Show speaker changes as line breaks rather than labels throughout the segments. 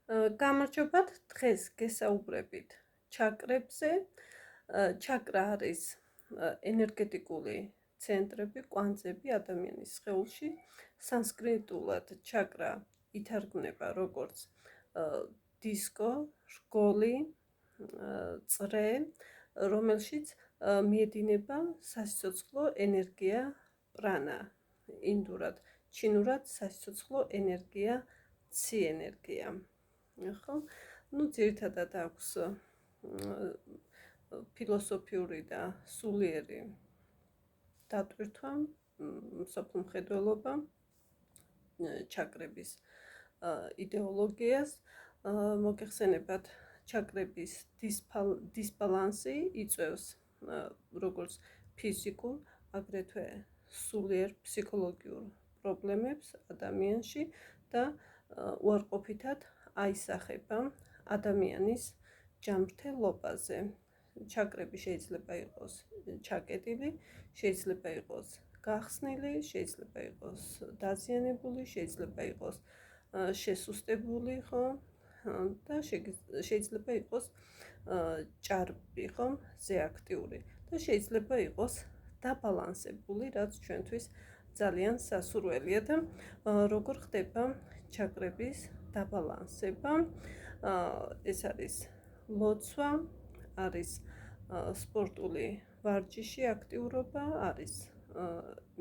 გამარჯობათ, დღეს გესაუბრებით ჩაკრებზე. ჩაკრა არის ენერგეტიკული ცენტრები, კვანძები ადამიანის სხეულში. სანსკრიტულად ჩაკრა ითარგმნება როგორც დისკო, რგოლი, წრე, რომელშიც მიედინება სასიცოცხლო ენერგია პრანა, ინდურად, ჩინურად სასიცოცხლო ენერგია ცი ენერგია. ხო, ძირითადად აქვს ფილოსოფიური და სულიერი დატვირთვა, მსოფლმხედველობა ჩაკრების იდეოლოგიას. მოგეხსენებათ, ჩაკრების დისბალანსი იწვევს როგორც ფიზიკურ, აგრეთვე სულიერ ფსიქოლოგიურ პრობლემებს ადამიანში და უარყოფითად აისახება ადამიანის ჯანმრთელობაზე. ჩაკრები შეიძლება იყოს ჩაკეტილი, შეიძლება იყოს გახსნილი, შეიძლება იყოს დაზიანებული, შეიძლება იყოს შესუსტებული, ხო? და შეიძლება იყოს ჭარბი, ხო? ზეაქტიური და შეიძლება იყოს დაბალანსებული, რაც ჩვენთვის ძალიან სასურველია და როგორ ხდება ჩაკრების დაბალანსება. ეს არის ლოცვა, არის სპორტული ვარჯიში, აქტიურობა, არის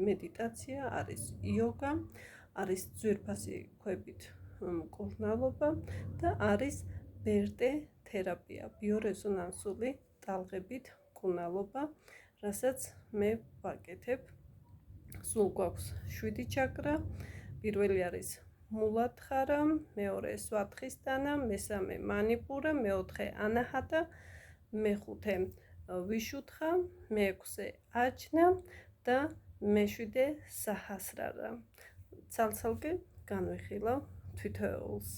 მედიტაცია, არის იოგა, არის ძვირფასი ქვებით მკურნალობა და არის ბერტე თერაპია, ბიორეზონანსული ტალღებით მკურნალობა, რასაც მე ვაკეთებ. სულ გვაქვს 7 ჩაკრა. პირველი არის მულადხარა, მეორე სვათხისტანა, მესამე მანიპურა, მეოთხე ანაჰატა, მეხუთე ვიშუთხა, მეექვსე აჯნა და მეშვიდე საჰასრარა. ცალ-ცალკე განვიხილავ თითოეულს.